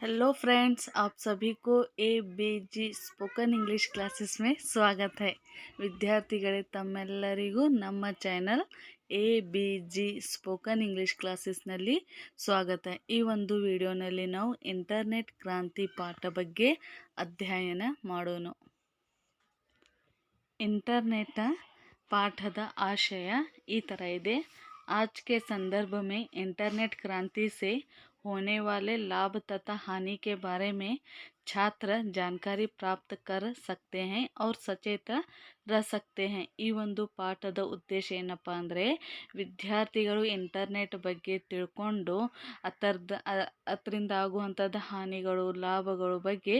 Hello friends, आप सभी को ABG ಸ್ಪೋಕನ್ ಇಂಗ್ಲಿಷ್ ಕ್ಲಾಸಸ್ में स्वागत है। ವಿದ್ಯಾರ್ಥಿಗಳೇ, ತಮ್ಮೆಲ್ಲರಿಗೂ ನಮ್ಮ ಚಾನಲ್ ABG ಸ್ಪೋಕನ್ ಇಂಗ್ಲಿಷ್ ಕ್ಲಾಸಸ್ನಲ್ಲಿ ಸ್ವಾಗತ. ಈ ಒಂದು ವಿಡಿಯೋನಲ್ಲಿ ನಾವು ಇಂಟರ್ನೆಟ್ ಕ್ರಾಂತಿ ಪಾಠ ಬಗ್ಗೆ ಅಧ್ಯಯನ ಮಾಡೋಣ. इंटरनेट पाठद आशय ಈ ಥರ ಇದೆ. आज के संदर्भ में इंटरनेट क्रांति से होने वाले लाभ तथा हानि के बारे में छात्र जानकारी प्राप्त कर सकते हैं और सचेत रह सकते हैं. ಈ ಒಂದು ಪಾಠದ ಉದ್ದೇಶ ಏನಪ್ಪ ಅಂದರೆ, ವಿದ್ಯಾರ್ಥಿಗಳು ಇಂಟರ್ನೆಟ್ ಬಗ್ಗೆ ತಿಳ್ಕೊಂಡು ಅದರಿಂದ ಆಗುವಂಥದ್ದು ಹಾನಿಗಳು ಲಾಭಗಳು ಬಗ್ಗೆ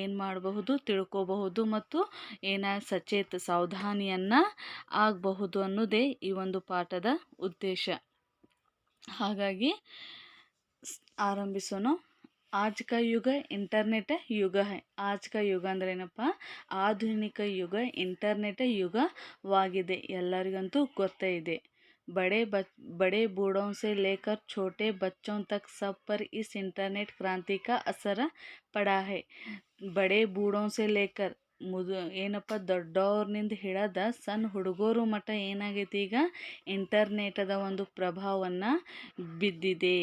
ಏನು ಮಾಡಬಹುದು, ತಿಳ್ಕೋಬಹುದು ಮತ್ತು ಸಾವಧಾನಿಯನ್ನು ಆಗಬಹುದು ಅನ್ನೋದೇ ಈ ಒಂದು ಪಾಠದ ಉದ್ದೇಶ. ಹಾಗಾಗಿ ಆರಂಭಿಸೋಣ. आज का युग इंटरनेट युग है. आज का युग ಅಂದರೆ ಏನಪ್ಪ, ಆಧುನಿಕ ಯುಗ ಇಂಟರ್ನೆಟ್ ಯುಗವಾಗಿದೆ. ಎಲ್ಲರಿಗಂತೂ ಗೊತ್ತೇ ಇದೆ. बड़े बूढ़ों से लेकर छोटे बच्चों तक सब पर इस इंटरनेट क्रांति का असर पड़ा है. बड़े बूढ़ों से लेकर ಏನಪ್ಪ, ದೊಡ್ಡವ್ರನಿಂದ ಹಿಡಿದ ಸಣ್ಣ ಹುಡುಗರು ಮಟ್ಟ ಏನಾಗೈತಿ, ಈಗ ಇಂಟರ್ನೆಟದ ಒಂದು ಪ್ರಭಾವವನ್ನು ಬಿದ್ದಿದೆ.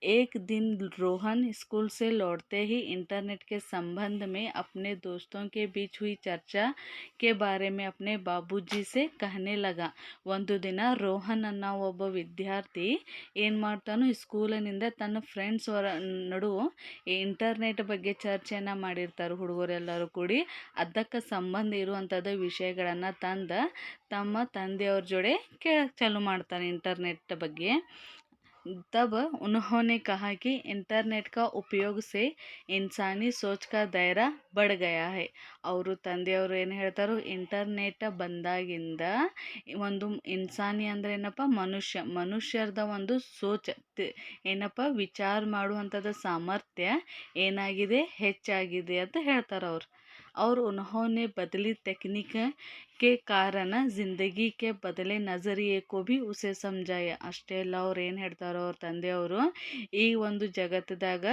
एक दिन रोहन स्कूल से लौटते ही इंटरनेट के संबंध में अपने दोस्तों के बीच हुई चर्चा के बारे में अपने बाबूजी से कहने लगा. ಒಂದು ದಿನ ರೋಹನ್ ಅನ್ನೋ ಒಬ್ಬ ವಿದ್ಯಾರ್ಥಿ ಏನು ಮಾಡ್ತಾನೋ, ಸ್ಕೂಲಿನಿಂದ ತನ್ನ ಫ್ರೆಂಡ್ಸ್ ನಡುವೆ ಇಂಟರ್ನೆಟ್ ಬಗ್ಗೆ ಚರ್ಚೆಯನ್ನು ಮಾಡಿರ್ತಾರೆ ಹುಡುಗರೆಲ್ಲರೂ ಕೂಡಿ. ಅದಕ್ಕೆ ಸಂಬಂಧ ಇರುವಂಥದ್ದು ವಿಷಯಗಳನ್ನು ತಮ್ಮ ತಂದೆಯವ್ರ ಜೋಡೆ ಕೇಳಕ್ಕೆ ಚಾಲು ಮಾಡ್ತಾನೆ ಇಂಟರ್ನೆಟ್ ಬಗ್ಗೆ. तब उन्होंने कहा कि इंटरनेट का उपयोग से इंसानी सोच का दायरा बढ़ गया है. ಅವರು ತಂದೆಯವರು ಏನು ಹೇಳ್ತಾರೋ, ಇಂಟರ್ನೆಟ್ ಬಂದಾಗಿಂದ ಒಂದು ಇನ್ಸಾನಿ ಅಂದರೆ ಏನಪ್ಪ, ಮನುಷ್ಯರದ ಒಂದು ಸೋಚ ಏನಪ್ಪ, ವಿಚಾರ ಮಾಡುವಂಥದ್ದು ಸಾಮರ್ಥ್ಯ ಏನಾಗಿದೆ, ಹೆಚ್ಚಾಗಿದೆ ಅಂತ ಹೇಳ್ತಾರೆ और उन्होंने बदली तकनीक के कारण ಜಿಂದಗಿ के बदले नज़रिए को भी उसे समझाया. ಅಷ್ಟೇ ಅಲ್ಲ, ಅವ್ರು ಏನು ಹೇಳ್ತಾರೋ ಅವ್ರ ತಂದೆಯವರು, ಈ ಒಂದು ಜಗತ್ತದಾಗ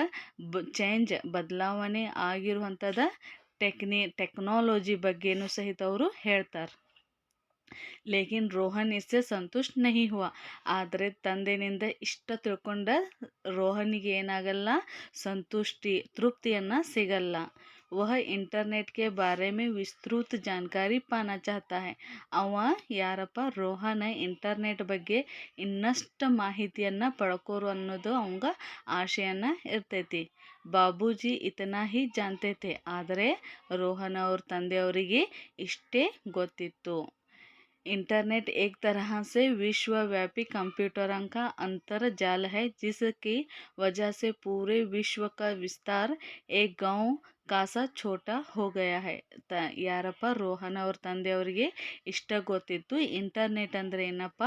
ಬದಲಾವಣೆ ಆಗಿರುವಂಥದ್ದು ಟೆಕ್ನಾಲಜಿ ಬಗ್ಗೆನೂ ಸಹಿತ ಅವರು ಹೇಳ್ತಾರೆ. ಲೇಕಿನ್ ರೋಹನ್ इससे ಸಂತುಷ್ಟ नहीं हुआ. ಆದರೆ ತಂದೆನಿಂದ ಇಷ್ಟ ತಿಳ್ಕೊಂಡ ರೋಹನಿಗೆ ಏನಾಗಲ್ಲ, ತೃಪ್ತಿಯನ್ನು ಸಿಗಲ್ಲ. वह इंटरनेट के बारे में विस्तृत जानकारी पाना चाहता है. ಅವ ಯಾರಪ್ಪ, ರೋಹನ್ ಇಂಟರ್ನೆಟ್ ಬಗ್ಗೆ ಇನ್ನಷ್ಟು ಮಾಹಿತಿಯನ್ನು ಪಡ್ಕೋರು ಅನ್ನೋದು ಅವಂಗ ಆಶೆಯನ್ನು ಇರ್ತೈತಿ. ಬಾಬೂಜಿ ಇತನಾ ಹಿ ಜಾನ್ತೆ ಥೆ. ಆದರೆ ರೋಹನ್ ಅವ್ರ ತಂದೆಯವರಿಗೆ ಇಷ್ಟೇ ಗೊತ್ತಿತ್ತು. इंटरनेट एक तरह से विश्वव्यापी कंप्यूटरों का अंतर्जाल है, जिसकी वजह से पूरे विश्व का विस्तार एक गांव ಕಾಸ ಛೋಟ ಹೋಗಯ. ಯಾರಪ್ಪ, ರೋಹನ್ ಅವ್ರ ತಂದೆಯವರಿಗೆ ಇಷ್ಟ ಗೊತ್ತಿತ್ತು. ಇಂಟರ್ನೆಟ್ ಅಂದರೆ ಏನಪ್ಪ,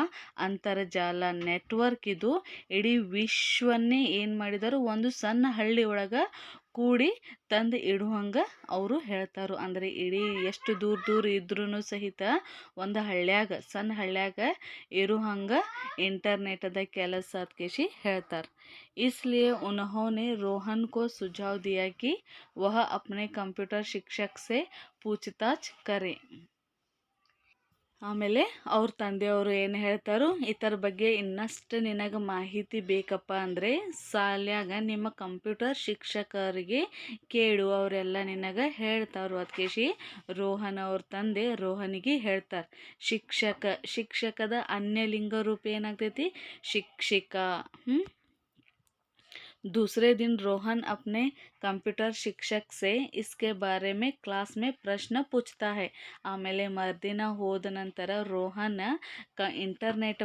ಅಂತರ್ಜಾಲ, ನೆಟ್ವರ್ಕ್. ಇದು ಇಡೀ ವಿಶ್ವನ್ನೇ ಏನು ಮಾಡಿದರು, ಒಂದು ಸಣ್ಣ ಹಳ್ಳಿ ಒಳಗೆ ಕೂಡಿ ತಂದು ಇಡುವಂಗೆ ಅವರು ಹೇಳ್ತಾರು. ಅಂದರೆ ಇಡೀ ಎಷ್ಟು ದೂರ ಇದ್ರೂ ಸಹಿತ ಒಂದು ಸಣ್ಣ ಹಳ್ಳ್ಯಾಗ ಇರುವಂಗೆ ಇಂಟರ್ನೆಟದ ಕೆಲಸ ಅದಕ್ಕೆ ಹೇಳ್ತಾರೆ. इसलिए उन्होंने रोहन को सुझाव दिया कि वह अपने कंप्यूटर शिक्षक से पूछताछ करे. ಆಮೇಲೆ ಅವ್ರ ತಂದೆಯವರು ಏನು ಹೇಳ್ತಾರೋ, ಇದರ ಬಗ್ಗೆ ಇನ್ನಷ್ಟು ನಿನಗೆ ಮಾಹಿತಿ ಬೇಕಪ್ಪ ಅಂದರೆ ಶಾಲ್ಯಾಗ ನಿಮ್ಮ ಕಂಪ್ಯೂಟರ್ ಶಿಕ್ಷಕರಿಗೆ ಕೇಳು, ಅವರೆಲ್ಲ ನಿನಗೆ ಹೇಳ್ತಾರೋ. ಅದಕ್ಕೆ ರೋಹನ್ ಅವ್ರ ತಂದೆ ರೋಹನಿಗೆ ಹೇಳ್ತಾರೆ. ಶಿಕ್ಷಕದ ಅನ್ಯಲಿಂಗ ರೂಪ ಏನಾಗ್ತೈತಿ, ಶಿಕ್ಷಿಕಾ. दूसरे दिन रोहन अपने कंप्यूटर शिक्षक से इसके बारे में क्लास में प्रश्न पूछता है. ಆಮೇಲೆ ಮರುದಿನ ಹೋದ ನಂತರ ರೋಹನ್ ಇಂಟರ್ನೆಟ್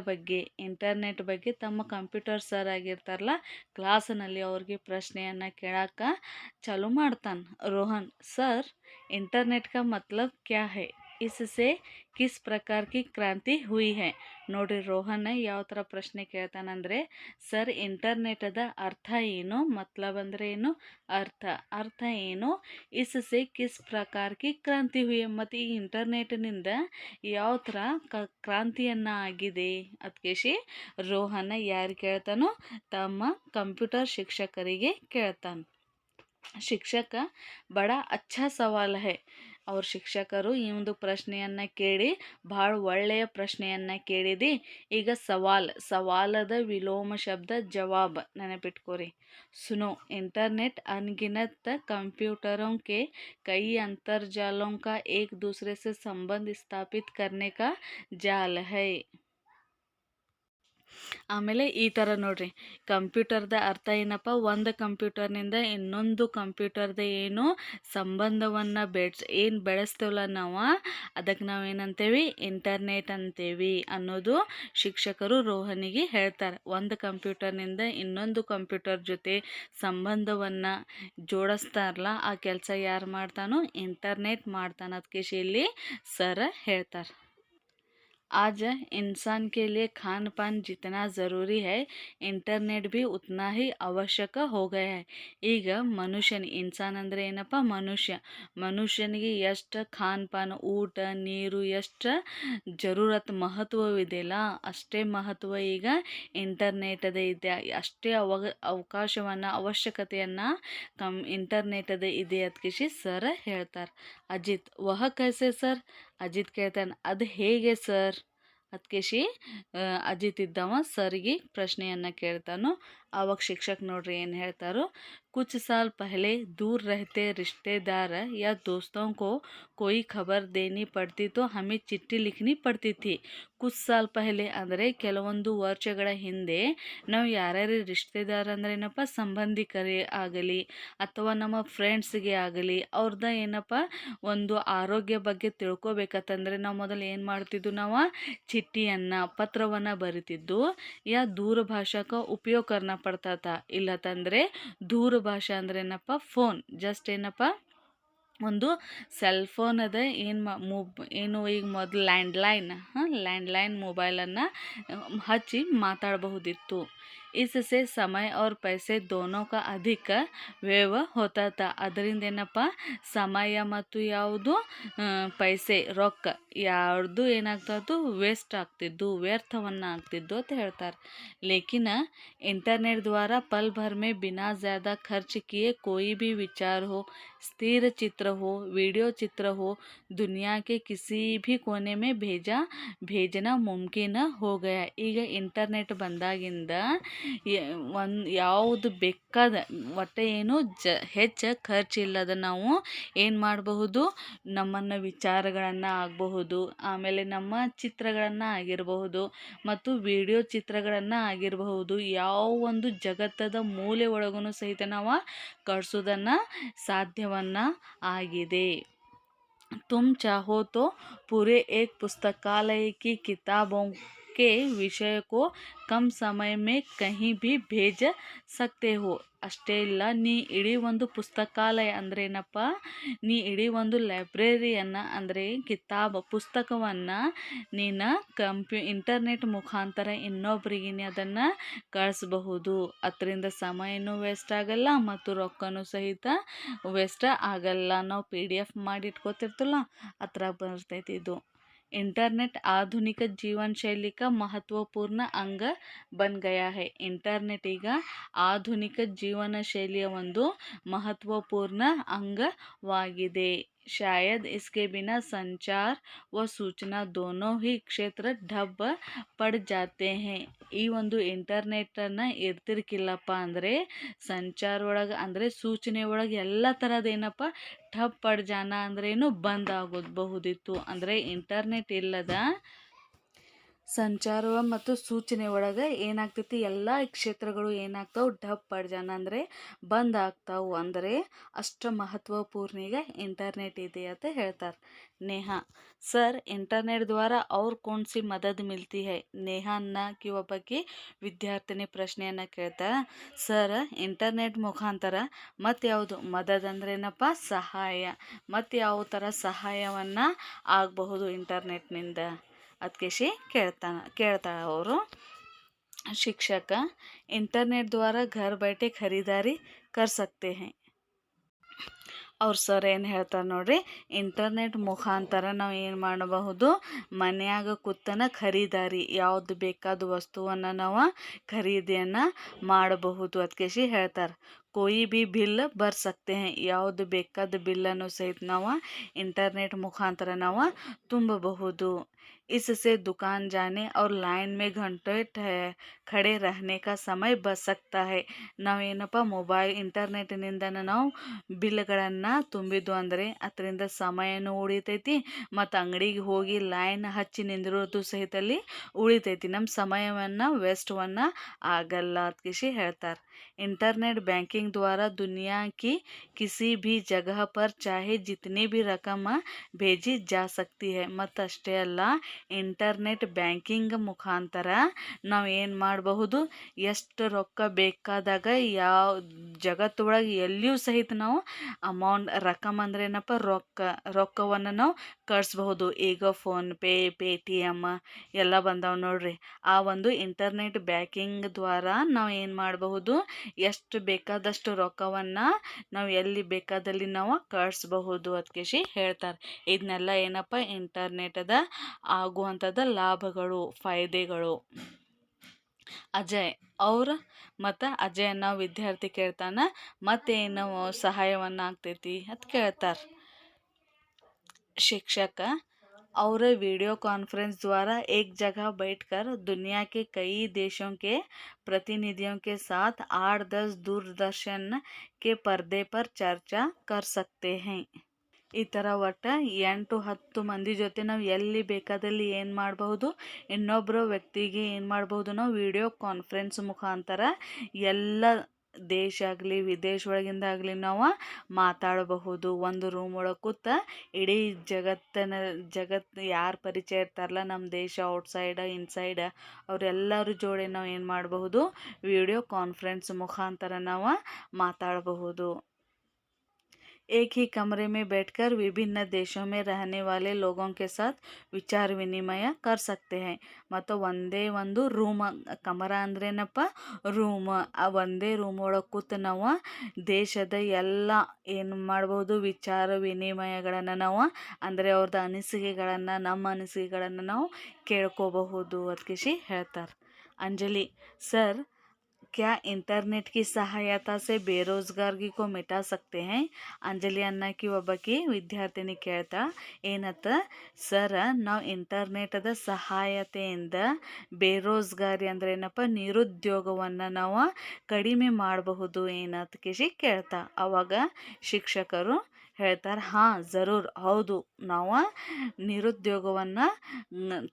ಬಗ್ಗೆ ತಮ್ಮ ಕಂಪ್ಯೂಟರ್ ಸರ್ ಆಗಿರ್ತಾರಲ್ಲ ಕ್ಲಾಸ್ನಲ್ಲಿ ಅವ್ರಿಗೆ ಪ್ರಶ್ನೆಯನ್ನು ಕೇಳಕ್ಕೆ ಚಾಲು ಮಾಡ್ತಾನೆ. ರೋಹನ್, सर इंटरनेट का मतलब क्या है, इससे किस प्रकार की क्रांति हुई है. ನೋಡ್ರಿ, ರೋಹನ್ ಯಾವ ಥರ ಪ್ರಶ್ನೆ ಕೇಳ್ತಾನಂದರೆ, ಸರ್ ಇಂಟರ್ನೆಟದ ಅರ್ಥ ಏನು, ಮತ್ಲಬ್ ಅಂದರೆ ಏನು, ಅರ್ಥ ಏನು, इससे किस प्रकार की क्रांति हुई. ಮತ್ತು ಈ ಇಂಟರ್ನೆಟ್ನಿಂದ ಯಾವ ಥರ ಕ್ರಾಂತಿಯನ್ನು ಆಗಿದೆ ಅದಕ್ಕೆ ರೋಹನ್ ಯಾರು ಕೇಳ್ತಾನೋ, ತಮ್ಮ ಕಂಪ್ಯೂಟರ್ ಶಿಕ್ಷಕರಿಗೆ ಕೇಳ್ತಾನೆ. ಶಿಕ್ಷಕ ಬಡ ಅಚ್ಚಾ ಸವಾಲ್ ಹೈ. ಅವ್ರ ಶಿಕ್ಷಕರು ಈ ಒಂದು ಪ್ರಶ್ನೆಯನ್ನು ಕೇಳಿ ಭಾಳ ಒಳ್ಳೆಯ ಪ್ರಶ್ನೆಯನ್ನು ಕೇಳಿದಿ. ಈಗ ಸವಾಲದ ವಿಲೋಮ ಶಬ್ದ ಜವಾಬ್ ನೆನಪಿಟ್ಕೋರಿ. सुनो, इंटरनेट अनगिनत कंप्यूटरों के कई अंतर्जालों का एक दूसरे से संबंध स्थापित करने का जाल है. ಆಮೇಲೆ ಈ ಥರ ನೋಡ್ರಿ, ಕಂಪ್ಯೂಟರ್ದ ಅರ್ಥ ಏನಪ್ಪ, ಒಂದು ಕಂಪ್ಯೂಟರ್ನಿಂದ ಇನ್ನೊಂದು ಕಂಪ್ಯೂಟರ್ದ ಏನು ಸಂಬಂಧವನ್ನು ಏನು ಬೆಳೆಸ್ತೇವಲ್ಲ ನಾವು, ಅದಕ್ಕೆ ನಾವು ಏನಂತೇವಿ, ಇಂಟರ್ನೆಟ್ ಅಂತೇವಿ ಅನ್ನೋದು ಶಿಕ್ಷಕರು ರೋಹನಿಗೆ ಹೇಳ್ತಾರೆ. ಒಂದು ಕಂಪ್ಯೂಟರ್ನಿಂದ ಇನ್ನೊಂದು ಕಂಪ್ಯೂಟರ್ ಜೊತೆ ಸಂಬಂಧವನ್ನು ಜೋಡಿಸ್ತಾರಲ್ಲ, ಆ ಕೆಲಸ ಯಾರು ಮಾಡ್ತಾನೋ, ಇಂಟರ್ನೆಟ್ ಮಾಡ್ತಾನೆ. ಅದಕ್ಕೆ ಇಲ್ಲಿ ಸರ್ ಹೇಳ್ತಾರೆ. आज इंसान के लिए खान पान जितना ज़रूरी है, ಇಂಟರ್ನೆಟ್ भी उतना ही ಅವಶ್ಯಕ हो गया है. ಈಗ ಇನ್ಸಾನ್ ಅಂದರೆ ಏನಪ್ಪ, ಮನುಷ್ಯನಿಗೆ ಎಷ್ಟು ಖಾನ್ ಪಾನ್ ಊಟ ನೀರು ಎಷ್ಟು ಜರೂರತ್ ಮಹತ್ವವಿದೆಯಲ್ಲ, ಅಷ್ಟೇ ಮಹತ್ವ ಈಗ ಇಂಟರ್ನೆಟದ ಇದೆ. ಅಷ್ಟೇ ಅವಶ್ಯಕತೆಯನ್ನು ಇಂಟರ್ನೆಟದ ಇದೆ ಅದಕ್ಕೆ ಸರ್ ಹೇಳ್ತಾರೆ. ಅಜಿತ್ ವಹ ಕೈಸೆ ಸರ್, ಅಜಿತ್ ಕೇಳ್ತಾನೆ ಅದು ಹೇಗೆ ಸರ್. ಅದಕ್ಕೆ ಅಜಿತ್ ಇದ್ದವ ಸರ್ಗೆ ಪ್ರಶ್ನೆಯನ್ನು ಕೇಳ್ತಾನೋ. ಆವಾಗ ಶಿಕ್ಷಕ ನೋಡ್ರಿ ಏನು ಹೇಳ್ತಾರೋ, कुछ साल पहले दूर रहते रिश्तेदार या दोस्तों को कोई खबर देनी पड़ती तो हमें चिट्ठी लिखनी पड़ती थी. कुछ साल पहले ಅಂದರೆ ಕೆಲವೊಂದು ವರ್ಷಗಳ ಹಿಂದೆ ನಾವು ಯಾರ್ಯಾರು ರಿಶ್ತೆದಾರ ಅಂದರೆ ಏನಪ್ಪ, ಸಂಬಂಧಿಕರೇ ಆಗಲಿ ಅಥವಾ ನಮ್ಮ ಫ್ರೆಂಡ್ಸ್ಗೆ ಆಗಲಿ ಅವ್ರದ್ದು ಏನಪ್ಪ ಒಂದು ಆರೋಗ್ಯ ಬಗ್ಗೆ ತಿಳ್ಕೊಬೇಕಂತಂದರೆ ನಾವು ಮೊದಲು ಏನು ಮಾಡ್ತಿದ್ದು, ನಾವು ಚಿಟ್ಟಿಯನ್ನು ಪತ್ರವನ್ನು ಬರಿತಿದ್ದು. ಯಾ ದೂರಭಾಷಾಕ ಉಪಯೋಗ ಕರ್ನ ಪಡ್ತಾತ, ಇಲ್ಲತಂದರೆ ದೂರಭಾಷಾ ಅಂದ್ರೆ ಏನಪ್ಪ, ಫೋನ್. ಜಸ್ಟ್ ಏನಪ್ಪ, ಒಂದು ಸೆಲ್ ಫೋನ್ ಅದ, ಏನು ಈಗ ಮೊದಲು ಲ್ಯಾಂಡ್ಲೈನ್ ಮೊಬೈಲನ್ನು ಹಚ್ಚಿ ಮಾತಾಡಬಹುದಿತ್ತು. इससे समय और पैसे दोनों का अधिक ವ್ಯಯ होता था. ಅದರಿಂದ ಏನಪ್ಪ, ಸಮಯ ಮತ್ತು ಯಾವುದು ಪೈಸೆ ರೊಕ್ಕ ಯಾರ್ದು ಏನಾಗ್ತಾಯಿತ್ತು, ವೇಸ್ಟ್ ಆಗ್ತಿದ್ದು, ವ್ಯರ್ಥವನ್ನು ಆಗ್ತಿದ್ದು ಅಂತ ಹೇಳ್ತಾರೆ. लेकिन इंटरनेट द्वारा पल भर में बिना ज़्यादा खर्च किए कोई भी विचार हो, स्थिर चित्र हो, वीडियो चित्र हो, दुनिया के किसी भी कोने में भेजना मुमकिन हो गया. ಈಗ ಇಂಟರ್ನೆಟ್ ಬಂದಾಗಿಂದ ಯಾವುದು ಬೇಕಾದ ಒಟ್ಟು ಏನು ಹೆಚ್ಚು ಖರ್ಚಿಲ್ಲದ ನಾವು ಏನು ಮಾಡಬಹುದು, ನಮ್ಮನ್ನು ವಿಚಾರಗಳನ್ನು ಆಗಬಹುದು, ಆಮೇಲೆ ನಮ್ಮ ಚಿತ್ರಗಳನ್ನು ಆಗಿರಬಹುದು ಮತ್ತು ವಿಡಿಯೋ ಚಿತ್ರಗಳನ್ನು ಆಗಿರಬಹುದು, ಯಾವ ಒಂದು ಜಗತ್ತದ ಮೂಲೆ ಒಳಗೂ ಸಹಿತ ನಾವು ಕಳಿಸೋದನ್ನು ಸಾಧ್ಯವನ್ನ ಆಗಿದೆ. तुम चाहो तो पूरे एक पुस्तकालय की किताबों के विषय को कम समय में कहीं भी भेज सकते हो. ಅಷ್ಟೇ ಇಲ್ಲ, ನೀ ಇಡೀ ಒಂದು ಪುಸ್ತಕಾಲಯ ಅಂದರೆ ಏನಪ್ಪ, ನೀ ಇಡೀ ಒಂದು ಲೈಬ್ರರಿಯನ್ನು ಅಂದರೆ ಪುಸ್ತಕವನ್ನು ನೀನು ಇಂಟರ್ನೆಟ್ ಮುಖಾಂತರ ಇನ್ನೊಬ್ಬರಿಗೆ ಅದನ್ನು ಕಳಿಸಬಹುದು. ಅದರಿಂದ ಸಮಯನೂ ವೇಸ್ಟ್ ಆಗಲ್ಲ ಮತ್ತು ರೊಕ್ಕನೂ ಸಹಿತ ವೇಸ್ಟ್ ಆಗಲ್ಲ. ನಾವು PDF ಮಾಡಿ ಇಟ್ಕೋತಿರ್ತಲ್ಲ, ಅದ್ರಾಗ ಬರ್ತೈತಿ ಇದು. इंटरनेट आधुनिक जीवन शैली का महत्वपूर्ण अंग बन गया है. ಇಂಟರ್ನೆಟ್ ಈಗ ಆಧುನಿಕ ಜೀವನ ಶೈಲಿಯ ಒಂದು ಮಹತ್ವಪೂರ್ಣ ಅಂಗವಾಗಿದೆ. शायद इसके बिना संचार व सूचना दोनों ही क्षेत्र ठप पड़ जाते हैं. ಈ ಒಂದು ಇಂಟರ್ನೆಟನ್ನು ಇರ್ತಿರ್ಕಿಲ್ಲಪ್ಪ ಅಂದರೆ ಸಂಚಾರ ಒಳಗೆ ಅಂದರೆ ಸೂಚನೆ ಒಳಗೆ ಎಲ್ಲ ಥರದ್ದೇನಪ್ಪ ठप पड़ जाना ಅಂದ್ರೇನು, ಬಂದ್ ಆಗೋಬಹುದಿತ್ತು. ಅಂದರೆ ಇಂಟರ್ನೆಟ್ ಇಲ್ಲದ ಸಂಚಾರ ಮತ್ತು ಸೂಚನೆ ಒಳಗೆ ಏನಾಗ್ತೈತಿ, ಎಲ್ಲ ಕ್ಷೇತ್ರಗಳು ಏನಾಗ್ತಾವೆ, ಢಪ್ ಪಡ್ಜಾನ ಅಂದರೆ ಬಂದ್ ಆಗ್ತಾವು. ಅಂದರೆ ಅಷ್ಟು ಮಹತ್ವಪೂರ್ಣ ಈಗ ಇಂಟರ್ನೆಟ್ ಇದೆ ಅಂತ ಹೇಳ್ತಾರೆ. ನೇಹಾ ಸರ್, ಇಂಟರ್ನೆಟ್ ದ್ವಾರ ಅವ್ರ कौन सी मदद मिलती है. ನೇಹಾ ಅನ್ನಕ್ಕೆ ಒಬ್ಬಾಕಿ ವಿದ್ಯಾರ್ಥಿನಿ ಪ್ರಶ್ನೆಯನ್ನು ಕೇಳ್ತಾರೆ. ಸರ್, ಇಂಟರ್ನೆಟ್ ಮುಖಾಂತರ ಮತ್ತು ಯಾವುದು ಮದದ್ ಅಂದ್ರೆ ಏನಪ್ಪ, ಸಹಾಯ, ಮತ್ತು ಯಾವ ಥರ ಸಹಾಯವನ್ನು ಆಗಬಹುದು ಇಂಟರ್ನೆಟ್ನಿಂದ ಅದಕ್ಕೆ ಕೇಳ್ತಾಳೆ ಅವರು. शिक्षक इंटरनेट द्वारा घर बैठे खरीदारी कर सकते हैं. ಅವ್ರು ಸರ್ ಏನು ಹೇಳ್ತಾರೆ ನೋಡ್ರಿ, ಇಂಟರ್ನೆಟ್ ಮುಖಾಂತರ ನಾವು ಏನು ಮಾಡಬಹುದು, ಮನ್ಯಾಗ ಕೂತನ ಖರೀದಾರಿ ಯಾವುದು ಬೇಕಾದ ವಸ್ತುವನ್ನು ನಾವು ಖರೀದಿಯನ್ನು ಮಾಡಬಹುದು ಅದಕ್ಕೆ ಹೇಳ್ತಾರೆ. कोई भी बिल भर सकते हैं, ಯಾವುದು ಬೇಕಾದ ಬಿಲ್ಲನ್ನು ಸಹಿತ ನಾವು ಇಂಟರ್ನೆಟ್ ಮುಖಾಂತರ ನಾವು ತುಂಬಬಹುದು. इससे दुकान जाने और लाइन में घंटे खड़े रहने का समय बच सकता है. ನಾವೇನಪ್ಪ ಮೊಬೈಲ್ ಇಂಟರ್ನೆಟ್ನಿಂದ ನಾವು ಬಿಲ್ಗಳನ್ನು ತುಂಬಿದ್ದು ಅಂದರೆ ಅದರಿಂದ ಸಮಯನೂ ಉಳಿತೈತಿ ಮತ್ತು ಅಂಗಡಿಗೆ ಹೋಗಿ ಲೈನ್ ಹಚ್ಚಿ ನಿಂದಿರೋದು ಸಹಿತಲ್ಲಿ ಉಳಿತೈತಿ. ನಮ್ಮ ಸಮಯವನ್ನು ವೇಸ್ಟನ್ನು ಆಗಲ್ಲ ಅದಕ್ಕೆ ಹೇಳ್ತಾರೆ. इंटरनेट बैंकिंग द्वारा दुनिया की किसी भी जगह पर चाहे जितनी भी रकम भेजी जा सकती है. ಮತ್ತು ಅಷ್ಟೇ ಅಲ್ಲ, ಇಂಟರ್ನೆಟ್ ಬ್ಯಾಂಕಿಂಗ್ ಮುಖಾಂತರ ನಾವು ಏನು ಮಾಡಬಹುದು, ಎಷ್ಟು ರೊಕ್ಕ ಬೇಕಾದಾಗ ಯಾವ ಜಗತ್ತೊಳಗೆ ಎಲ್ಲಿಯೂ ಸಹಿತ ನಾವು ರಕಮ್ ಅಂದ್ರೆ ಏನಪ್ಪ, ರೊಕ್ಕವನ್ನು ನಾವು ಕಳಿಸ್ಬಹುದು. ಈಗ ಫೋನ್ಪೇ, ಪೇಟಿಎಮ್ ಎಲ್ಲ ಬಂದಾವ ನೋಡ್ರಿ. ಆ ಒಂದು ಇಂಟರ್ನೆಟ್ ಬ್ಯಾಂಕಿಂಗ್ ದ್ವಾರ ನಾವು ಏನು ಮಾಡಬಹುದು, ಎಷ್ಟು ಬೇಕಾದಷ್ಟು ರೊಕ್ಕವನ್ನು ನಾವು ಎಲ್ಲಿ ಬೇಕಾದಲ್ಲಿ ನಾವು ಕಳಿಸ್ಬಹುದು ಅದಕ್ಕೆ ಹೇಳ್ತಾರೆ. ಇದನ್ನೆಲ್ಲ ಏನಪ್ಪ ಇಂಟರ್ನೆಟದ ಆಗುವಂಥದ್ದು ಲಾಭಗಳು, ಫಾಯ್ದೆಗಳು. ಅಜಯ್ ಅವ್ರು ಮತ್ತು ಅಜಯ್ ಅನ್ನೋ ವಿದ್ಯಾರ್ಥಿ ಕೇಳ್ತಾನೆ, ಮತ್ತೇನು ಸಹಾಯವನ್ನು ಆಗ್ತೈತಿ ಅಂತ ಕೇಳ್ತಾರೆ. ಶಿಕ್ಷಕ और वीडियो कॉन्फ्रेंस द्वारा एक जगह बैठकर दुनिया के कई देशों के प्रतिनिधियों के साथ 8-10 दूरदर्शन के पर्दे पर चर्चा कर सकते हैं. ಈ ಥರ ಒಟ್ಟು 8-10 ಮಂದಿ ಜೊತೆ ನಾವು ಎಲ್ಲಿ ಬೇಕಾದಲ್ಲಿ ಏನು ಮಾಡಬಹುದು, ಇನ್ನೊಬ್ಬರ ವ್ಯಕ್ತಿಗೆ ಏನು ಮಾಡಬಹುದು, ನಾವು ವಿಡಿಯೋ ಕಾನ್ಫರೆನ್ಸ್ ಮುಖಾಂತರ ಎಲ್ಲ ದೇಶ ಆಗಲಿ ವಿದೇಶ ಒಳಗಿಂದಾಗಲಿ ನಾವು ಮಾತಾಡಬಹುದು. ಒಂದು ರೂಮ್ ಒಳಗೆ ಕೂತ ಇಡೀ ಜಗತ್ತು ಯಾರು ಪರಿಚಯ ಇರ್ತಾರಲ್ಲ, ನಮ್ಮ ದೇಶ ಔಟ್ಸೈಡ್ ಇನ್ಸೈಡ್ ಅವರೆಲ್ಲರ ಜೋಡಿ ನಾವು ಏನು ಮಾಡಬಹುದು, ವಿಡಿಯೋ ಕಾನ್ಫರೆನ್ಸ್ ಮುಖಾಂತರ ನಾವು ಮಾತಾಡಬಹುದು. एक ही कमरे में बैठकर विभिन्न देशों में रहने वाले लोगों के साथ विचार विनिमय कर सकते हैं. ಮತ್ತು ಒಂದೇ ಒಂದು ರೂಮ್, ಕಮರ ಅಂದ್ರೇನಪ್ಪ, ರೂಮ್. ಆ ಒಂದೇ ರೂಮ್ ಒಳಗೆ ಕೂತು ನಾವು ದೇಶದ ಎಲ್ಲ ಏನು ಮಾಡ್ಬೋದು, ವಿಚಾರ ವಿನಿಮಯಗಳನ್ನು ನಾವು ಅಂದರೆ ಅವ್ರದ್ದು ಅನಿಸಿಕೆಗಳನ್ನು, ನಮ್ಮ ಅನಿಸಿಕೆಗಳನ್ನು ನಾವು ಕೇಳ್ಕೋಬಹುದು ಅದಕ್ಕೆ ಹೇಳ್ತಾರೆ. ಅಂಜಲಿ सर क्या इंटरनेट की सहायता से बेरोजगारी को मिटा सकते हैं. ಅಂಜಲಿ ಅನ್ನೋಕೆ ಒಬ್ಬಾಕಿ ವಿದ್ಯಾರ್ಥಿನಿ ಕೇಳ್ತಾ ಏನತ್ತ, ಸರ ನಾವು ಇಂಟರ್ನೆಟದ ಸಹಾಯತೆಯಿಂದ ಬೇರೋಜ್ಗಾರಿ ಅಂದ್ರೆ ಏನಪ್ಪ, ನಿರುದ್ಯೋಗವನ್ನು ನಾವು ಕಡಿಮೆ ಮಾಡಬಹುದು ಏನತ್ತಕ್ಕೆ ಕೇಳ್ತಾ. ಅವಾಗ ಶಿಕ್ಷಕರು ಹೇಳ್ತಾರೆ, ಹಾಂ ಜರೂರ್, ಹೌದು, ನಾವು ನಿರುದ್ಯೋಗವನ್ನು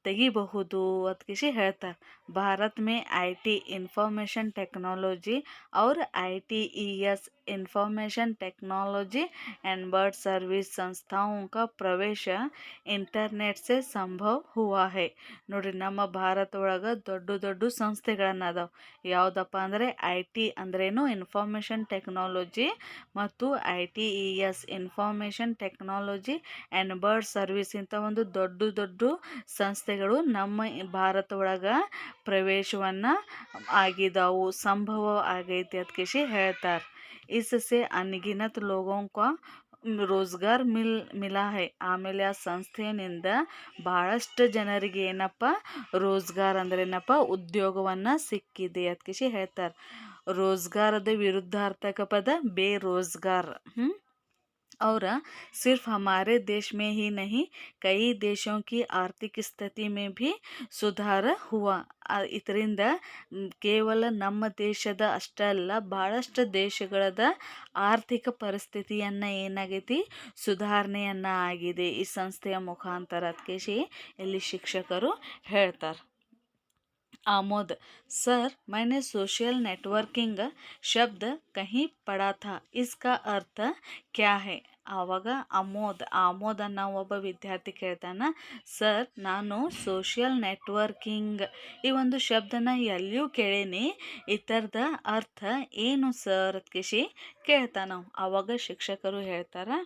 ತೆಗಿಬಹುದು ಅದಕ್ಕೆ ಹೇಳ್ತಾರೆ. Bharat May IT information technology और ITES information technology and bird service संस्थाओं का प्रवेश इंटरनेट से संभव हुआ है. ನೋಡ್ರಿ, ನಮ್ಮ ಭಾರತ ಒಳಗೆ ದೊಡ್ಡ ದೊಡ್ಡ ಸಂಸ್ಥೆಗಳನ್ನು ಅದಾವೆ. ಯಾವುದಪ್ಪ ಅಂದರೆ IT ಅಂದ್ರೇನು, ಇನ್ಫಾರ್ಮೇಷನ್ ಟೆಕ್ನಾಲಜಿ, ಮತ್ತು ITES information technology and bird service ಇಂಥ ಒಂದು ದೊಡ್ಡ ದೊಡ್ಡ ಸಂಸ್ಥೆಗಳು ನಮ್ಮ ಭಾರತ ಒಳಗೆ ಪ್ರವೇಶವನ್ನು ಆಗಿದಾವು, ಸಂಭವ ಆಗೈತಿ ಅದಕ್ಕೆ ಹೇಳ್ತಾರೆ. इससे अनगिनत लोगों को ರೋಜ್ಗಾರ್ ಮಿಲಾ ಹೈ. ಆಮೇಲೆ ಆ ಸಂಸ್ಥೆಯಿಂದ ಭಾಳಷ್ಟು ಜನರಿಗೆ ಏನಪ್ಪ, ರೋಜ್ಗಾರ್ ಅಂದ್ರೆ ಏನಪ್ಪ, ಉದ್ಯೋಗವನ್ನು ಸಿಕ್ಕಿದೆ ಅದಕ್ಕೆ ಹೇಳ್ತಾರೆ. ರೋಜ್ಗಾರದ ವಿರುದ್ಧಾರ್ಥಕ ಪದ ಬೇರೋಜ್ಗಾರ್. और सिर्फ हमारे देश में ही नहीं, कई देशों की आर्थिक स्थिति में भी ಸುಧಾರ हुआ. ಇದರಿಂದ ಕೇವಲ ನಮ್ಮ ದೇಶದ ಅಷ್ಟೇ ಅಲ್ಲ, ಭಾಳಷ್ಟು ದೇಶಗಳದ ಆರ್ಥಿಕ ಪರಿಸ್ಥಿತಿಯನ್ನು ಏನಾಗೈತಿ, ಸುಧಾರಣೆಯನ್ನು ಆಗಿದೆ ಈ ಸಂಸ್ಥೆಯ ಮುಖಾಂತರ ಅದಕ್ಕೆ ಇಲ್ಲಿ ಶಿಕ್ಷಕರು ಹೇಳ್ತಾರೆ. आमोद सर मैंने सोशल नेटवर्किंग शब्द कहीं पढ़ा था, इसका अर्थ क्या है. ಆವಾಗ ಆಮೋದ್ ಅನ್ನೋ ಒಬ್ಬ ವಿದ್ಯಾರ್ಥಿ ಕೇಳ್ತಾನೆ, ಸರ್ ನಾನು ಸೋಷಿಯಲ್ ನೆಟ್ವರ್ಕಿಂಗ್ ಈ ಒಂದು ಶಬ್ದನ ಎಲ್ಲಿಯೂ ಕೇಳೀನಿ, ಇದರದ ಅರ್ಥ ಏನು ಸರ್ ಅದಕ್ಕೆ ಕೇಳ್ತಾನೆ. ಆವಾಗ ಶಿಕ್ಷಕರು ಹೇಳ್ತಾರೆ,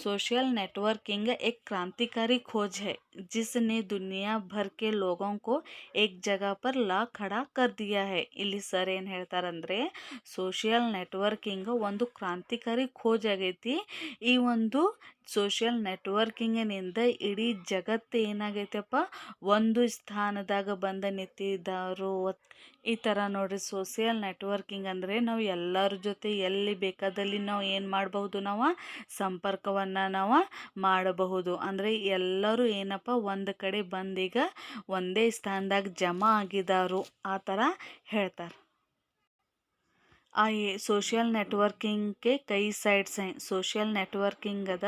सोशल नेटवर्किंग एक क्रांतिकारी खोज है जिसने दुनिया भर के लोगों को एक जगह पर ला खड़ा कर दिया है. ಇಲ್ಲಿ ಸರ್ ಏನು ಹೇಳ್ತಾರಂದರೆ, ಸೋಷಿಯಲ್ ನೆಟ್ವರ್ಕಿಂಗ್ ಒಂದು ಕ್ರಾಂತಿಕಾರಿ ಖೋಜ್ ಆಗೈತಿ. ಈ ಒಂದು ಸೋಷಿಯಲ್ ನೆಟ್ವರ್ಕಿಂಗಿನಿಂದ ಇಡೀ ಜಗತ್ತು ಏನಾಗೈತಪ್ಪ ಒಂದು ಸ್ಥಾನದಾಗ ಬಂದು ನಿಂತಿದ್ದಾರು. ಈ ಥರ ನೋಡ್ರಿ, ಸೋಷಿಯಲ್ ನೆಟ್ವರ್ಕಿಂಗ್ ಅಂದರೆ ನಾವು ಎಲ್ಲರ ಜೊತೆ ಎಲ್ಲಿ ಬೇಕಾದಲ್ಲಿ ನಾವು ಏನು ಮಾಡಬಹುದು, ನಾವು ಸಂಪರ್ಕವನ್ನು ನಾವು ಮಾಡಬಹುದು. ಅಂದರೆ ಎಲ್ಲರೂ ಏನಪ್ಪ ಒಂದು ಕಡೆ ಬಂದೀಗ ಒಂದೇ ಸ್ಥಾನದಾಗ ಜಮಾ ಆಗಿದ್ದಾರು ಆ ಥರ ಹೇಳ್ತಾರೆ. ಸೋಷಿಯಲ್ ನೆಟ್ವರ್ಕಿಂಗ್ಗೆ ಕೈ ಸೈಡ್ಸ್ ಸೋಷಿಯಲ್ ನೆಟ್ವರ್ಕಿಂಗ್ ಅದ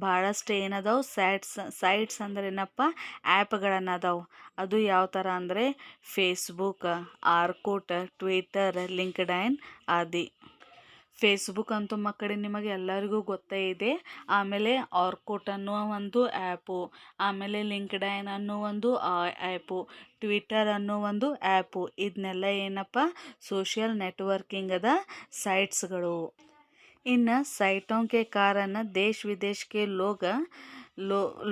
ಭಾಳಷ್ಟು ಏನದಾವು ಸೈಟ್ಸ್ ಅಂದ್ರೆ ಏನಪ್ಪ ಆ್ಯಪ್ಗಳನ್ನದಾವು. ಅದು ಯಾವ ಥರ ಅಂದರೆ ಫೇಸ್ಬುಕ್, ಆರ್ಕೂಟ್, ಟ್ವಿಟರ್, ಲಿಂಕ್ಡ್ಇನ್ ಆದಿ. ಫೇಸ್ಬುಕ್ ಅಂತೂ ಮಕ್ಕಳೇ ನಿಮಗೆ ಎಲ್ಲರಿಗೂ ಗೊತ್ತೇ ಇದೆ. ಆಮೇಲೆ ಆರ್ಕೂಟ್ ಅನ್ನುವ ಒಂದು ಆ್ಯಪು, ಆಮೇಲೆ ಲಿಂಕ್ಡ್ಇನ್ ಅನ್ನೋ ಒಂದು ಆ್ಯಪು, ಟ್ವಿಟರ್ ಅನ್ನೋ ಒಂದು ಆ್ಯಪು, ಇದನ್ನೆಲ್ಲ ಏನಪ್ಪ ಸೋಷಿಯಲ್ ನೆಟ್ವರ್ಕಿಂಗದ साइट्सಗಳು. ಇನ್ನು साइटों के कारण देश विदेश के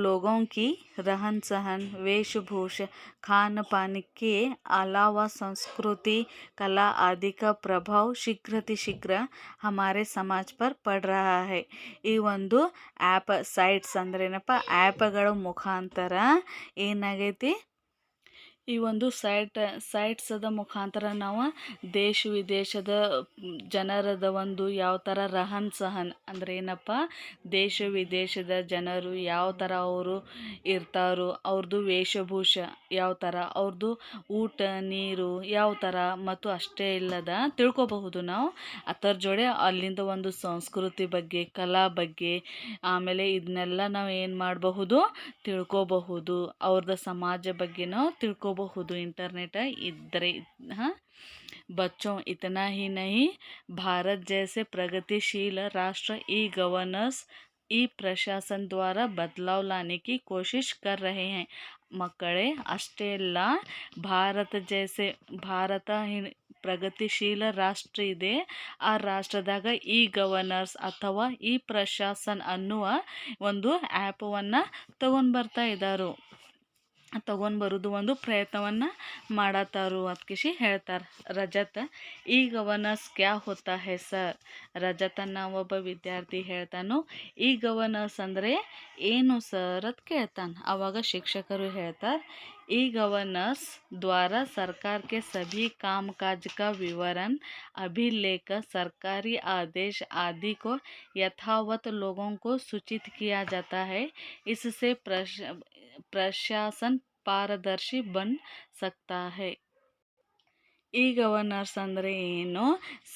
लोगों की रहन सहन, वेशभूषा, खान पान के अलावा संस्कृति, कला आदि का प्रभाव शीघ्र हमारे समाज पर पड़ रहा है. ಈ ಒಂದು ಆ್ಯಪ್ ಸೈಟ್ಸ್ ಅಂದ್ರೆ ಏನಪ್ಪ ಆ್ಯಪ್ಗಳ ಮುಖಾಂತರ ಏನಾಗೈತಿ, ಈ ಒಂದು ಸೈಟ್ಸದ ಮುಖಾಂತರ ನಾವು ದೇಶ ವಿದೇಶದ ಜನರದ ಒಂದು ಯಾವ ಥರ ರಹನ್ ಸಹನ್ ಅಂದರೆ ಏನಪ್ಪ, ದೇಶ ವಿದೇಶದ ಜನರು ಯಾವ ಥರ ಅವರು ಇರ್ತಾರೋ, ಅವ್ರದ್ದು ವೇಷಭೂಷ ಯಾವ ಥರ, ಅವ್ರದ್ದು ಊಟ ನೀರು ಯಾವ ಥರ, ಮತ್ತು ಅಷ್ಟೇ ಇಲ್ಲದ ತಿಳ್ಕೊಬಹುದು ನಾವು. ಅದರ ಜೋಡಿ ಅಲ್ಲಿಂದ ಒಂದು ಸಂಸ್ಕೃತಿ ಬಗ್ಗೆ, ಕಲಾ ಬಗ್ಗೆ, ಆಮೇಲೆ ಇದನ್ನೆಲ್ಲ ನಾವು ಏನು ಮಾಡಬಹುದು, ತಿಳ್ಕೊಬಹುದು. ಅವ್ರದ್ದು ಸಮಾಜ ಬಗ್ಗೆ ನಾವು ತಿಳ್ಕೊಬಹುದು इंटरनेट इधर. हाँ बच्चों, इतना ही नहीं, भारत जैसे प्रगतिशील राष्ट्र ई गवर्नेंस ई प्रशासन द्वारा बदलाव लाने की कोशिश कर रहे हैं. ಮಕ್ಕಳೇ ಅಷ್ಟೇ ಅಲ್ಲ, ಭಾರತ ಪ್ರಗತಿಶೀಲ ರಾಷ್ಟ್ರ ಇದೆ. ಆ ರಾಷ್ಟ್ರದಾಗ ಈ ಗವರ್ನರ್ಸ್ ಅಥವಾ ಈ ಪ್ರಶಾಸನ್ ಅನ್ನುವ ಒಂದು ಆ್ಯಪವನ್ನು ತಗೊಂಡ್ಬರ್ತಾ ಇದ್ದಾರು, ತಗೊಂಡ್ಬರೋದು ಒಂದು ಪ್ರಯತ್ನವನ್ನು ಮಾಡತ್ತಾರು ಅದಕ್ಕೆ ಹೇಳ್ತಾರೆ. ರಜತ್, ಈ ಗವರ್ನರ್ಸ್ ಕ್ಯಾ ಹೋತಾ ಹೈ ಸರ್? ರಜತನ್ನ ಒಬ್ಬ ವಿದ್ಯಾರ್ಥಿ ಹೇಳ್ತಾನು, ಈ ಗವರ್ನರ್ಸ್ ಅಂದರೆ ಏನು ಸರ್ ಅಂತ ಕೇಳ್ತಾನೆ. ಆವಾಗ ಶಿಕ್ಷಕರು ಹೇಳ್ತಾರೆ, ई गवर्नेंस द्वारा सरकार के सभी कामकाज का विवरण, अभिलेख, सरकारी आदेश आदि को यथावत लोगों को सूचित किया जाता है. इससे प्रशासन पारदर्शी बन सकता है. ಈ ಗವರ್ನರ್ಸ್ ಅಂದರೆ ಏನು,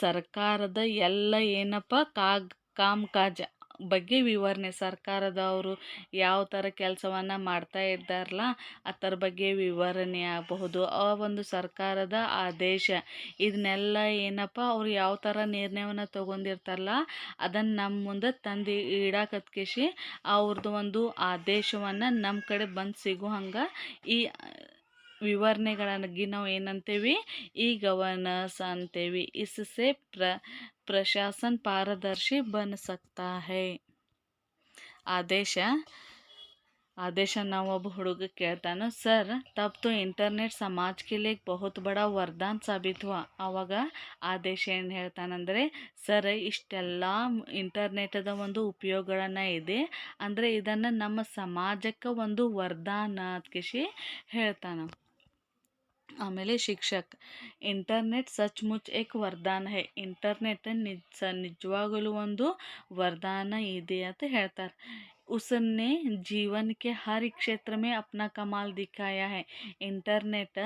ಸರ್ಕಾರದ ಎಲ್ಲ ಏನಪ್ಪ ಕಾಮಕಾಜ ಬಗ್ಗೆ ವಿವರಣೆ, ಸರ್ಕಾರದವರು ಯಾವ ಥರ ಕೆಲಸವನ್ನು ಮಾಡ್ತಾ ಇದ್ದಾರಲ್ಲ ಅದರ ಬಗ್ಗೆ ವಿವರಣೆ ಆಗಬಹುದು. ಆ ಒಂದು ಸರ್ಕಾರದ ಆದೇಶ ಇದನ್ನೆಲ್ಲ ಏನಪ್ಪ ಅವ್ರು ಯಾವ ಥರ ನಿರ್ಣಯವನ್ನು ತೊಗೊಂಡಿರ್ತಾರಲ್ಲ ಅದನ್ನು ನಮ್ಮ ಮುಂದೆ ತಂದು ಇಡಾಕತ್ಕೇಶಿ ಅವ್ರದ್ದು ಒಂದು ಆದೇಶವನ್ನು ನಮ್ಮ ಕಡೆ ಬಂದು ಸಿಗೋ ಹಂಗೆ ಈ ವಿವರಣೆಗಳಾಗಿ ನಾವು ಏನಂತೇವಿ, ಈ ಗವರ್ನರ್ಸ್ ಅಂತೇವಿ. इससे प्रशासन पारदर्शी बन सकता है. आदेश ನಾವು ಒಬ್ಬ ಹುಡುಗ ಕೇಳ್ತಾನೆ, ಸರ್ ತಬ್ ತೋ ಇಂಟರ್ನೆಟ್ ಸಮಾಜ್ ಕೆ ಲಿಯೆ ಬಹುತ್ ಬಡಾ ವರದಾನ್ ಸಾಬಿತ್ ಹುವಾ. ಆವಾಗ ಆದೇಶ ಏನು ಹೇಳ್ತಾನಂದರೆ, ಸರ್ ಇಷ್ಟೆಲ್ಲ ಇಂಟರ್ನೆಟದ ಒಂದು ಉಪಯೋಗಗಳನ್ನು ಇದೆ, ಅಂದರೆ ಇದನ್ನು ನಮ್ಮ ಸಮಾಜಕ್ಕೆ ಒಂದು ವರದಾನ ಅದಕ್ಕೆ ಹೇಳ್ತಾನೆ. ಆಮೇಲೆ ಶಿಕ್ಷಕ, ಇಂಟರ್ನೆಟ್ ಸಚ್ಮುಚ್ ಏಕ್ ವರದಾನ ಹೈ. ಇಂಟರ್ನೆಟ್ ನಿಜವಾಗಲೂ ಒಂದು ವರದಾನ ಇದೆ ಅಂತ ಹೇಳ್ತಾರೆ. उसने जीवन के हर क्षेत्र में अपना कमाल दिखाया है. ಇಂಟರ್ನೆಟ್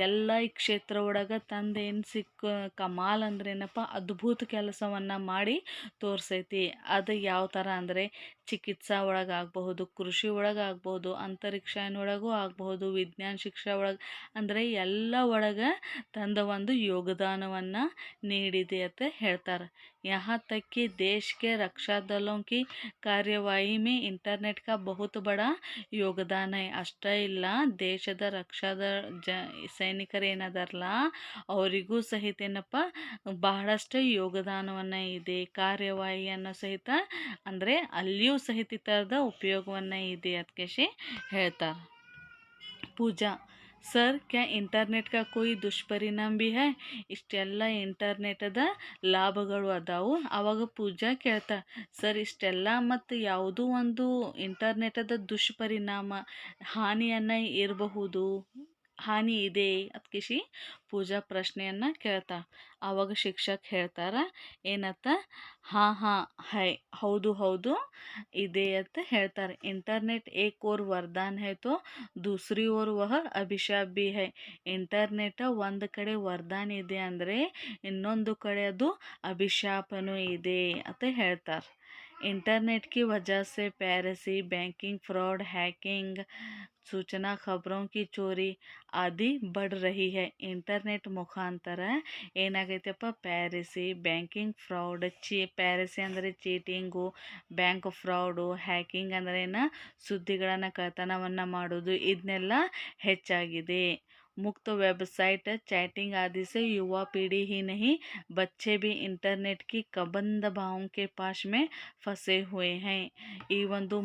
ಎಲ್ಲ ಕ್ಷೇತ್ರ ಒಳಗೆ ತಂದೇನು ಕಮಾಲ್ ಅಂದ್ರೇನಪ್ಪ, ಅದ್ಭುತ ಕೆಲಸವನ್ನು ಮಾಡಿ ತೋರಿಸೈತಿ. ಅದು ಯಾವ ಥರ ಅಂದರೆ ಚಿಕಿತ್ಸಾ ಒಳಗಾಗಬಹುದು, ಕೃಷಿ ಒಳಗಾಗಬಹುದು, ಅಂತರಿಕ್ಷಾಯನ ಒಳಗೂ ಆಗಬಹುದು, ವಿಜ್ಞಾನ ಶಿಕ್ಷಣ ಒಳಗೆ, ಅಂದರೆ ಎಲ್ಲ ಒಳಗೆ ತಂದ ಒಂದು ಯೋಗದಾನವನ್ನು ನೀಡಿದೆ ಅಂತ ಹೇಳ್ತಾರೆ. यहाँ तक कि देश के रक्षा दलों की कार्यवाही में इंटरनेट का बहुत बड़ा योगदान है. ಅಷ್ಟೇ ಇಲ್ಲ, ದೇಶದ ರಕ್ಷಾದ ಸೈನಿಕರು ಏನದಾರಲ್ಲ ಅವರಿಗೂ ಸಹಿತ ಏನಪ್ಪ ಬಹಳಷ್ಟು ಯೋಗದಾನವನ್ನು ಇದೆ. ಕಾರ್ಯವಾಹಿಯನ್ನು ಸಹಿತ ಅಂದರೆ ಅಲ್ಲಿಯೂ ಸಹಿತ ಈ ಥರದ ಉಪಯೋಗವನ್ನು ಇದೆ ಅದಕ್ಕೆ ಹೇಳ್ತಾರೆ. ಪೂಜಾ, ಸರ್ ಕ್ಯಾ ಇಂಟರ್ನೆಟ್ का कोई दुष्परिणाम भी है? ಇಷ್ಟೆಲ್ಲ ಇಂಟರ್ನೆಟದ ಲಾಭಗಳು ಅದಾವು. ಅವಾಗ ಪೂಜಾ ಕೇಳ್ತಾ ಸರ್ ಇಷ್ಟೆಲ್ಲ ಮತ್ತು ಯಾವುದೋ ಒಂದು ಇಂಟರ್ನೆಟದ ದುಷ್ಪರಿಣಾಮ ಹಾನಿಯನ್ನು ಇರಬಹುದು, ಹಾನಿ ಇದೆ ಅದ್ಕಿಶಿ ಪೂಜಾ ಪ್ರಶ್ನೆಯನ್ನು ಕೇಳ್ತಾ. ಆವಾಗ ಶಿಕ್ಷಕ ಹೇಳ್ತಾರ ಏನತ್ತ, ಹಾಂ ಹಾಂ ಹೌದು ಹೌದು ಇದೆ ಅಂತ ಹೇಳ್ತಾರೆ. ಇಂಟರ್ನೆಟ್ ಏಕ್ ಓರ್ ವರದಾನ್ है तो दूसरी ओर वह अभिशाप भी है. ಇಂಟರ್ನೆಟ್ ಒಂದು ಕಡೆ ವರದಾನ ಇದೆ ಅಂದರೆ ಇನ್ನೊಂದು ಕಡೆ ಅದು ಅಭಿಶಾಪನೂ ಇದೆ ಅಂತ ಹೇಳ್ತಾರೆ. इंटरनेट की वजह से पैरसी, बैंकिंग फ्रॉड, हैकिंग, सूचना खबरों की चोरी आदि बढ़ रही है. ಇಂಟರ್ನೆಟ್ ಮುಖಾಂತರ ಏನಾಗೈತಪ್ಪ, ಪ್ಯಾರಿಸಿ, ಬ್ಯಾಂಕಿಂಗ್ ಫ್ರಾಡ್, ಪ್ಯಾರಿಸಿ ಅಂದರೆ ಚೀಟಿಂಗು, ಬ್ಯಾಂಕ್ ಫ್ರಾಡು, ಹ್ಯಾಕಿಂಗ್ ಅಂದ್ರೆ ಸುದ್ದಿಗಳನ್ನು ಕಳ್ತನವನ್ನು ಮಾಡೋದು, ಇದನ್ನೆಲ್ಲ ಹೆಚ್ಚಾಗಿದೆ. मुक्त वेबसाइट, चैटिंग आदि से युवा पीढ़ी ही नहीं बच्चे भी इंटरनेट की कबंध भावों के पास में ಫಸೆ ಹುಯೆ ಹೈ. ಈ ಒಂದು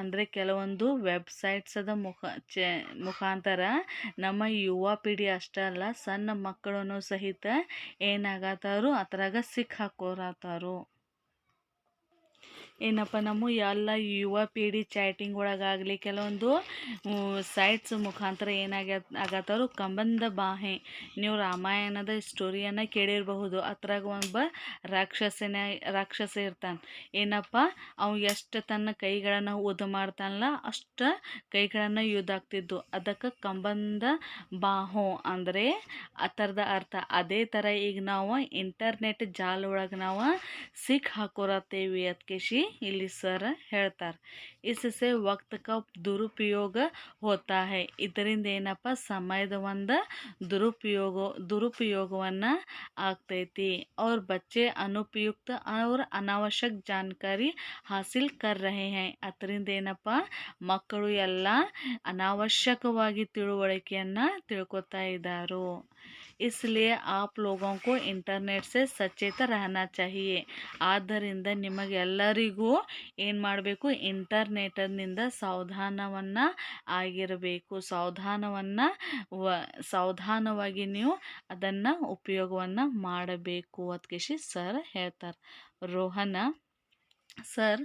ಅಂದರೆ ಕೆಲವೊಂದು ವೆಬ್ಸೈಟ್ಸದ ಮುಖಾಂತರ ನಮ್ಮ ಯುವ ಪೀಳಿ ಅಷ್ಟೇ ಅಲ್ಲ, ಸಣ್ಣ ಮಕ್ಕಳನ್ನು ಸಹಿತ ಏನಾಗತ್ತಾರು ಅದ್ರಾಗ ಸಿಕ್ಕಾಕೋರತ್ತಾರು. ಏನಪ್ಪ, ನಮ್ಮ ಎಲ್ಲ ಯುವ ಪೀಳಿ ಚಾಟಿಂಗ್ ಒಳಗಾಗಲಿ ಕೆಲವೊಂದು ಸೈಟ್ಸ್ ಮುಖಾಂತರ ಆಗತ್ತಾರು ಕಂಬಂದ ಬಾಹೆ. ನೀವು ರಾಮಾಯಣದ ಸ್ಟೋರಿಯನ್ನು ಕೇಳಿರಬಹುದು. ಅದ್ರಾಗ ಒಬ್ಬ ರಾಕ್ಷಸ ಇರ್ತಾನೆ. ಏನಪ್ಪ, ಅವ ಎಷ್ಟು ತನ್ನ ಕೈಗಳನ್ನು ಉದ್ದ ಮಾಡ್ತಾನಲ್ಲ ಅಷ್ಟು ಕೈಗಳನ್ನು ಯುದ್ಧಾಗ್ತಿದ್ದು. ಅದಕ್ಕೆ ಕಂಬಂದ ಬಾಹೋ ಅಂದರೆ ಆ ಥರದ ಅರ್ಥ. ಅದೇ ಥರ ಈಗ ನಾವು ಇಂಟರ್ನೆಟ್ ಜಾಲ ಒಳಗೆ ನಾವು ಹಾಕೋರತ್ತೇವಿ ಅದಕ್ಕೆ ಇಲ್ಲಿ ಸರ್ ಹೇಳ್ತಾರೆ. इससे वक्त का दुरुपयोग होता है. ಇದರಿಂದ ಏನಪ್ಪ, ಸಮಯದ ಒಂದು ದುರುಪಯೋಗವನ್ನು ಆಗ್ತೈತಿ. और बच्चे अनुपयुक्त और अनावश्यक जानकारी हासिल कर रहे हैं. ಅದರಿಂದ ಏನಪ್ಪ, ಮಕ್ಕಳು ಎಲ್ಲ ಅನಾವಶ್ಯಕವಾಗಿ ತಿಳುವಳಿಕೆಯನ್ನು ತಿಳ್ಕೊತಾ ಇದ್ದಾರೋ. इसलिए आप लोगों को इंटरनेट से सचेत रहना चाहिए. ಆದ್ದರಿಂದ ನಿಮಗೆಲ್ಲರಿಗೂ ಏನು ಮಾಡಬೇಕು, ಇಂಟರ್ನೆಟ್ನಿಂದ ಸಾವಧಾನವಾಗಿ ನೀವು ಅದನ್ನು ಉಪಯೋಗವನ್ನು ಮಾಡಬೇಕು ಅದಕ್ಕೆ ಸರ್ ಹೇಳ್ತಾರೆ. ರೋಹನ, सर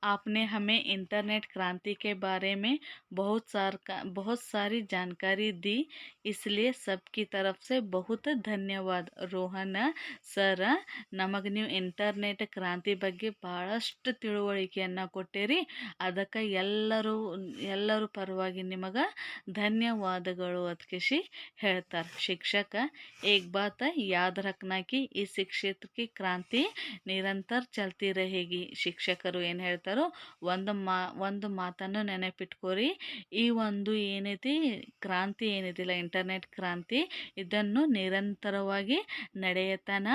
आपने हमें इंटरनेट क्रांति के बारे में बहुत सारी जानकारी दी, इसलिए सबकी तरफ से बहुत धन्यवाद. ರೋಹನ್ ಸರ್, ನಮಗೆ ನೀವು ಇಂಟರ್ನೆಟ್ ಕ್ರಾಂತಿ ಬಗ್ಗೆ ಭಾಳಷ್ಟು ತಿಳುವಳಿಕೆಯನ್ನು ಕೊಟ್ಟಿರಿ. ಅದಕ್ಕೆ ಎಲ್ಲರೂ ಪರವಾಗಿ ನಿಮಗೆ ಧನ್ಯವಾದಗಳು ಅದಕ್ಕೆ ಹೇಳ್ತಾರೆ. ಶಿಕ್ಷಕ, एक बात याद रखना कि इस क्षेत्र की क्रांति निरंतर चलती रहेगी. ಶಿಕ್ಷಕರು ಏನು ಹೇಳ್ತಾರೋ ಒಂದು ಮಾತನ್ನು ನೆನಪಿಟ್ಕೋರಿ. ಈ ಒಂದು ಏನೈತಿ ಕ್ರಾಂತಿ ಏನಿದಿಲ್ಲ, ಇಂಟರ್ನೆಟ್ ಕ್ರಾಂತಿ, ಇದನ್ನು ನಿರಂತರವಾಗಿ ನಡೆಯತನ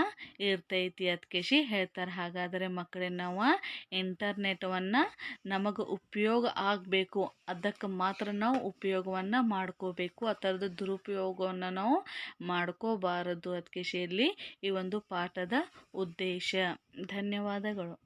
ಇರ್ತೈತಿ ಅದಕ್ಕೆ ಹೇಳ್ತಾರೆ. ಹಾಗಾದರೆ ಮಕ್ಕಳೇ, ನಾವು ಇಂಟರ್ನೆಟನ್ನು ನಮಗೆ ಉಪಯೋಗ ಆಗಬೇಕು, ಅದಕ್ಕೆ ಮಾತ್ರ ನಾವು ಉಪಯೋಗವನ್ನು ಮಾಡ್ಕೋಬೇಕು. ಆ ಥರದ ದುರುಪಯೋಗವನ್ನು ನಾವು ಮಾಡ್ಕೋಬಾರದು ಅದಕ್ಕೆ ಇಲ್ಲಿ ಈ ಒಂದು ಪಾಠದ ಉದ್ದೇಶ. ಧನ್ಯವಾದಗಳು.